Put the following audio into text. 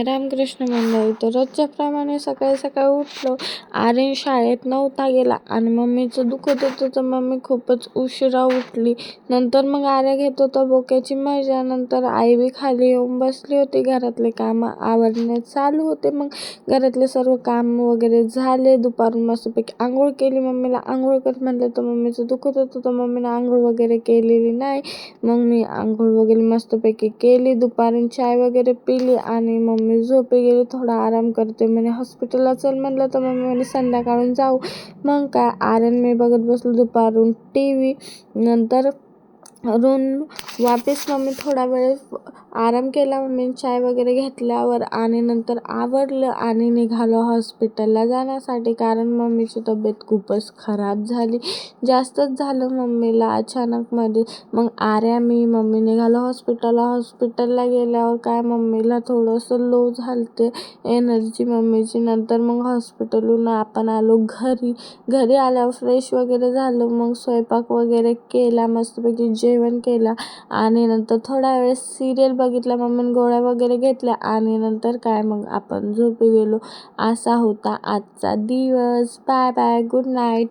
रामकृष्ण मंडळी. तर रोजच्याप्रमाणे सकाळी सकाळी उठलो. आर्यन शाळेत नव्हता गेला आणि मम्मीचं दुखत होतं तर मम्मी खूपच उशिरा उठली. नंतर मग आर्य घेत होता बोक्याची मजा. नंतर आई बी खाली येऊन बसली होती. घरातले कामं आवरणे चालू होते. मग घरातले सर्व काम वगैरे झाले. दुपारून मस्तपैकी आंघोळ केली. मम्मीला आंघोळ कर म्हणलं तर मम्मीचं दुखत होतं तर मम्मीनं आंघोळ वगैरे केलेली नाही. मग मी आंघोळ वगैरे मस्तपैकी केली. दुपारून चाय वगैरे पिली आणि मम्मी झोपी गेली. थोडा आराम करते म्हणे. हॉस्पिटलला चल म्हणलं तर मम्मी म्हणे संध्याकाळून जाऊ. मग काय आर्यन मी बघत बसलो दुपारून TV. नंतर वापस मम्मी थोडा वेळ आराम केला. मम्मीने चाय वगैरे घेतल्यावर आणि नंतर आवरलं आणि निघालो हॉस्पिटलला जाण्यासाठी, कारण मम्मीची तब्येत खूपच खराब झाली. जास्तच झालं मम्मीला अचानकमध्ये. मग मी मम्मी निघालो हॉस्पिटलला गेल्यावर काय मम्मीला थोडंसं लो झालते एनर्जी मम्मीची. नंतर मग हॉस्पिटलहून आपण आलो घरी आल्यावर फ्रेश वगैरे झालो. मग स्वयंपाक वगैरे केला, मस्तपैकी जेवण केला आणि नंतर थोडा वेळ सिरियल बघितला. मम्मीने गोळ्या वगैरे घेतल्या आणि नंतर काय मग आपण झोपी गेलो. असा होता आजचा दिवस. Bye bye, good night.